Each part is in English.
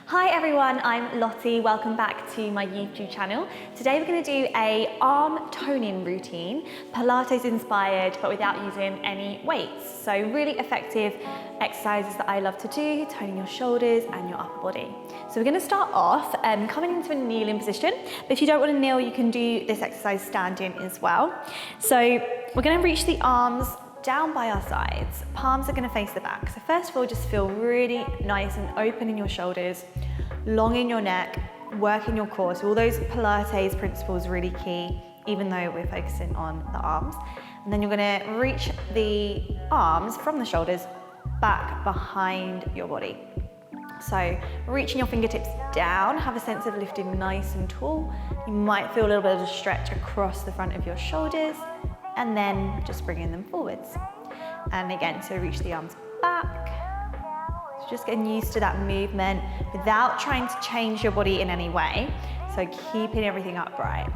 Hi everyone, I'm Lottie. Welcome back to my YouTube channel. Today we're going to do a arm toning routine, Pilates inspired, but without using any weights. So really effective exercises that I love to do, toning your shoulders and your upper body. So we're going to start off coming into a kneeling position, but if you don't want to kneel, you can do this exercise standing as well. So we're going to reach the arms down by our sides, palms are going to face the back. So first of all, just feel really nice and open in your shoulders, long in your neck, working your core. So all those Pilates principles really key, even though we're focusing on the arms. And then you're going to reach the arms from the shoulders back behind your body. So reaching your fingertips down, have a sense of lifting nice and tall. You might feel a little bit of a stretch across the front of your shoulders, and then just bringing them forwards. And again, so reach the arms back. So just getting used to that movement without trying to change your body in any way. So keeping everything upright.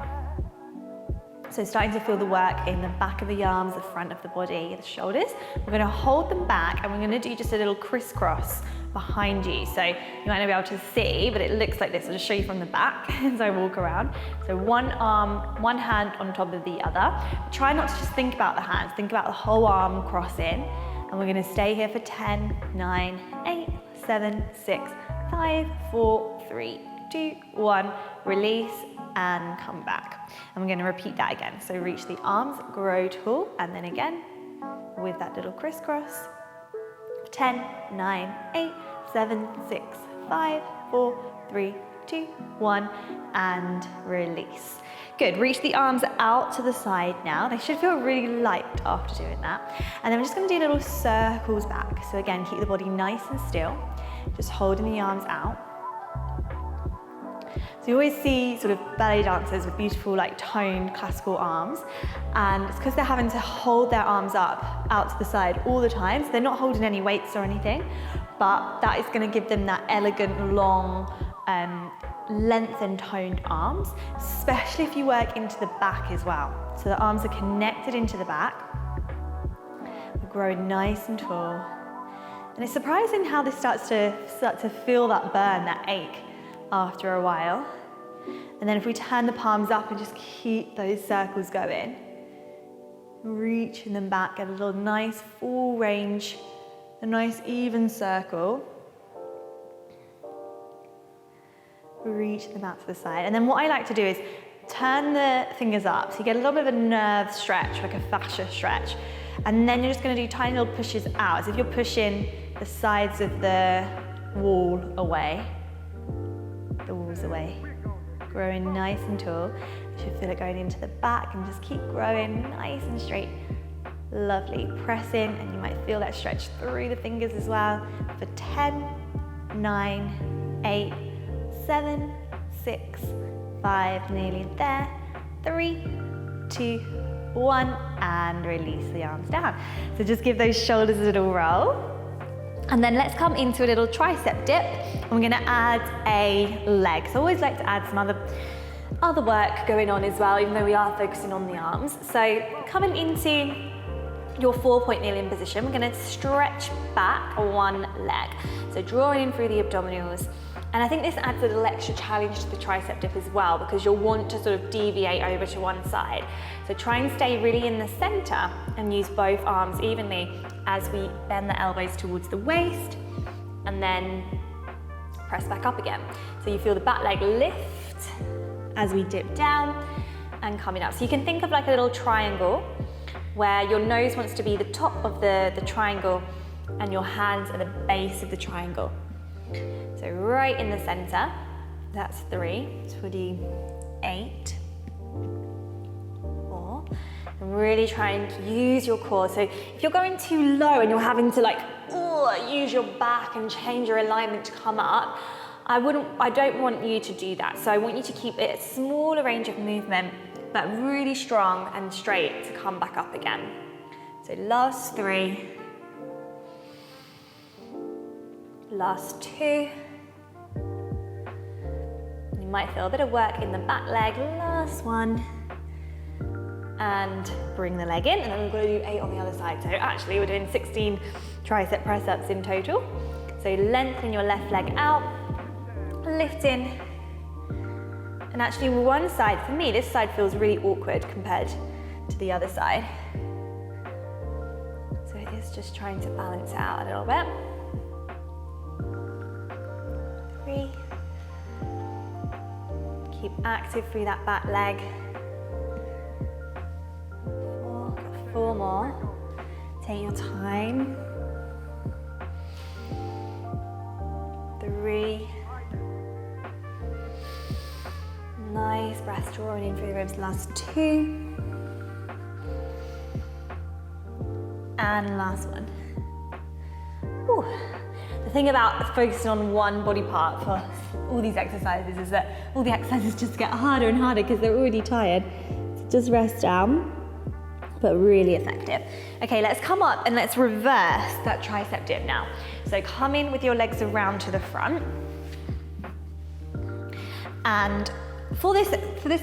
So starting to feel the work in the back of the arms, the front of the body, the shoulders. We're gonna hold them back and we're gonna do just a little crisscross behind you. So you might not be able to see, but it looks like this. I'll just show you from the back as I walk around. So one arm, one hand on top of the other. Try not to just think about the hands, think about the whole arm crossing. And we're gonna stay here for 10, 9, 8, 7, 6, 5, 4, 3, 2, 1. Release and come back. And we're gonna repeat that again. So reach the arms, grow tall, and then again with that little crisscross. 10, 9, 8, 7, 6, 5, 4, 3, 2, 1, and release. Good, reach the arms out to the side now. They should feel really light after doing that. And then we're just gonna do little circles back. So again, keep the body nice and still, just holding the arms out. So you always see sort of ballet dancers with beautiful like toned classical arms, and it's because they're having to hold their arms up out to the side all the time. So they're not holding any weights or anything, but that is going to give them that elegant, long, length and toned arms, especially if you work into the back as well. So the arms are connected into the back. We're growing nice and tall. And it's surprising how this starts to feel that burn, that ache after a while. And then if we turn the palms up and just keep those circles going, reaching them back, get a little nice full range, a nice even circle. Reach them out to the side. And then what I like to do is turn the fingers up so you get a little bit of a nerve stretch, like a fascia stretch. And then you're just going to do tiny little pushes out, as if you're pushing the sides of the wall away. The walls away. Growing nice and tall. You should feel it going into the back and just keep growing nice and straight. Lovely. Press in, and you might feel that stretch through the fingers as well. For 10, 9, 8, 7, 6, 5, nearly there. 3, 2, 1, and release the arms down. So just give those shoulders a little roll. And then let's come into a little tricep dip. And we're gonna add a leg. So I always like to add some other work going on as well, even though we are focusing on the arms. So coming into your 4-point kneeling position, we're gonna stretch back one leg. So drawing in through the abdominals. And I think this adds a little extra challenge to the tricep dip as well, because you'll want to sort of deviate over to one side. So try and stay really in the center and use both arms evenly as we bend the elbows towards the waist and then press back up again. So you feel the back leg lift as we dip down and coming up. So you can think of like a little triangle where your nose wants to be the top of the triangle and your hands are the base of the triangle. So right in the center, that's 3. So we'll do 8, 4, and really try and use your core. So if you're going too low and you're having to like use your back and change your alignment to come up, I don't want you to do that. So I want you to keep it a smaller range of movement, but really strong and straight to come back up again. So last 3. Last 2. You might feel a bit of work in the back leg. Last 1. And bring the leg in, and then we're going to do 8 on the other side. So actually we're doing 16 tricep press-ups in total. So lengthen your left leg out, lifting. And actually one side, for me, this side feels really awkward compared to the other side. So it is just trying to balance out a little bit. 3. Keep active through that back leg. 4, got 4 more. Take your time. 3. Nice breath drawing in through the ribs. Last 2. And last one. Whew. The thing about focusing on one body part for all these exercises is that all the exercises just get harder and harder because they're already tired. So just rest down, but really effective. Okay, let's come up and let's reverse that tricep dip now. So come in with your legs around to the front. And for this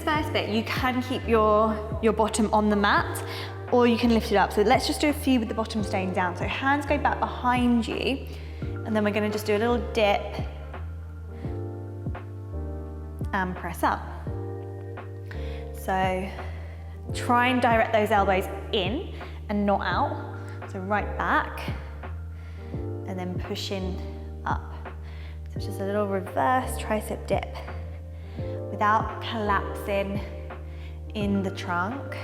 first bit, you can keep your bottom on the mat, or you can lift it up. So let's just do a few with the bottom staying down. So hands go back behind you, and then we're gonna just do a little dip and press up. So try and direct those elbows in and not out. So right back, and then pushing up. So just a little reverse tricep dip without collapsing in the trunk.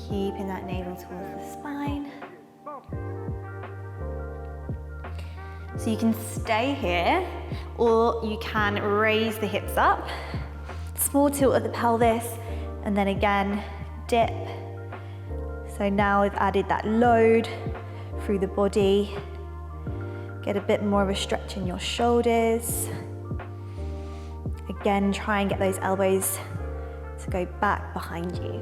Keeping that navel towards the spine. So you can stay here, or you can raise the hips up. Small tilt of the pelvis, and then again, dip. So now we've added that load through the body. Get a bit more of a stretch in your shoulders. Again, try and get those elbows to go back behind you.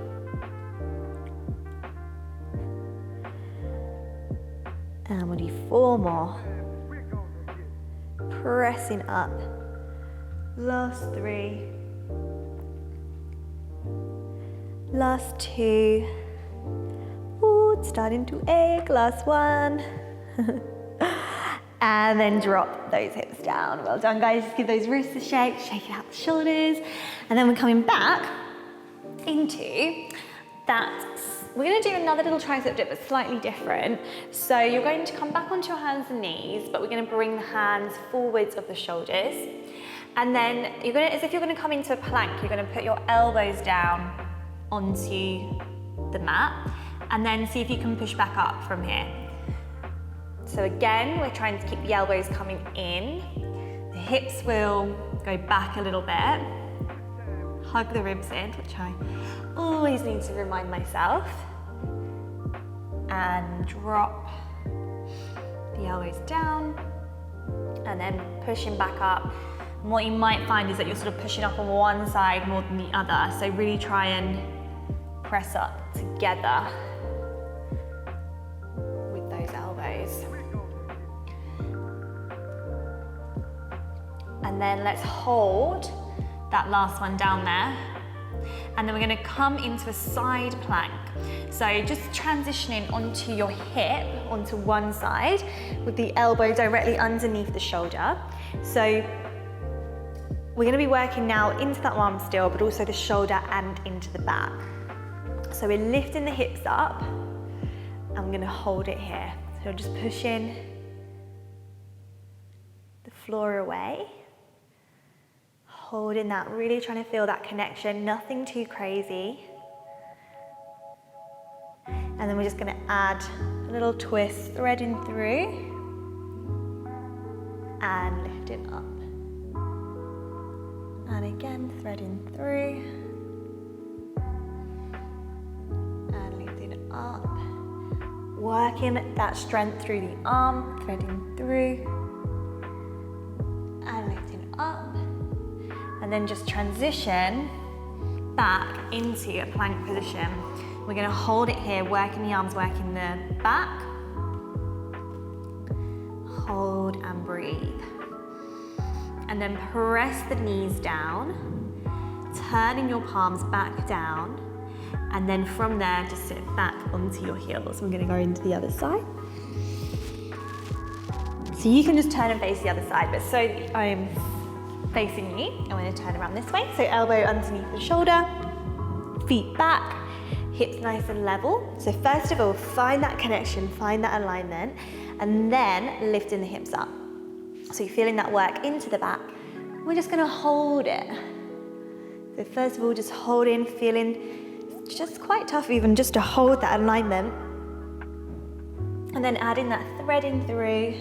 And we'll do 4 more. Pressing up. Last 3. Last 2. Ooh, it's starting to ache. Last 1. And then drop those hips down. Well done, guys. Just give those wrists a shake, shake out the shoulders. And then we're coming back into that. We're gonna do another little tricep dip, but slightly different. So you're going to come back onto your hands and knees, but we're gonna bring the hands forwards of the shoulders. And then as if you're gonna come into a plank, you're gonna put your elbows down onto the mat, and then see if you can push back up from here. So again, we're trying to keep the elbows coming in. The hips will go back a little bit. Hug the ribs in, which I always need to remind myself. And drop the elbows down, and then pushing back up. And what you might find is that you're sort of pushing up on one side more than the other. So really try and press up together with those elbows. And then let's hold that last one down there. And then we're gonna come into a side plank. So just transitioning onto your hip, onto one side, with the elbow directly underneath the shoulder. So we're gonna be working now into that arm still, but also the shoulder and into the back. So we're lifting the hips up, and I'm gonna hold it here. So just pushing the floor away. Holding that, really trying to feel that connection, nothing too crazy. And then we're just gonna add a little twist, threading through and lifting up. And again, threading through and lifting up. Working that strength through the arm, threading through and lifting up. And then just transition back into a plank position. We're gonna hold it here, working the arms, working the back. Hold and breathe. And then press the knees down, turning your palms back down, and then from there, just sit back onto your heels. We're gonna go into the other side. So you can just turn and face the other side, but so that I'm facing you, I'm going to turn around this way. So elbow underneath the shoulder, feet back, hips nice and level. So first of all, find that connection, find that alignment, and then lifting the hips up. So you're feeling that work into the back. We're just going to hold it. So first of all, just holding, feeling just quite tough even just to hold that alignment. And then adding that threading through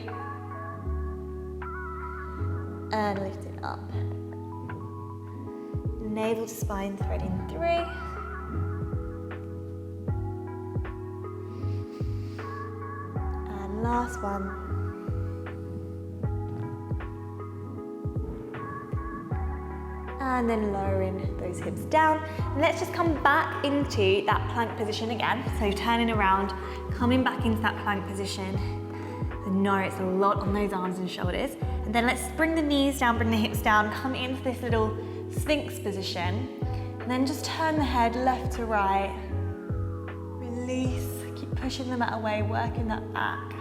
and lifting up. Navel to spine, threading through. And last one. And then lowering those hips down. And let's just come back into that plank position again. So turning around, coming back into that plank position. I know it's a lot on those arms and shoulders. And then let's bring the knees down, bring the hips down, come into this little Sphinx position. And then just turn the head left to right. Release, keep pushing the mat away, working that back.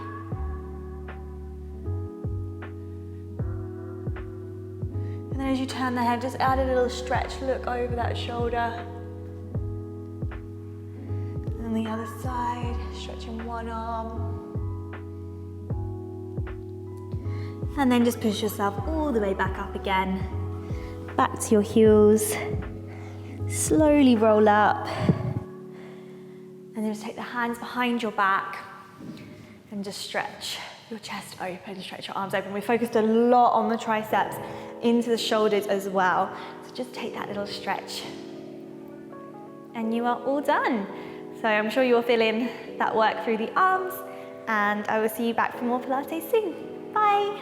And then as you turn the head, just add a little stretch, look over that shoulder. And then the other side, stretching one arm. And then just push yourself all the way back up again. Back to your heels. Slowly roll up. And then just take the hands behind your back and just stretch your chest open, stretch your arms open. We focused a lot on the triceps into the shoulders as well. So just take that little stretch. And you are all done. So I'm sure you're feeling that work through the arms, and I will see you back for more Pilates soon. Bye.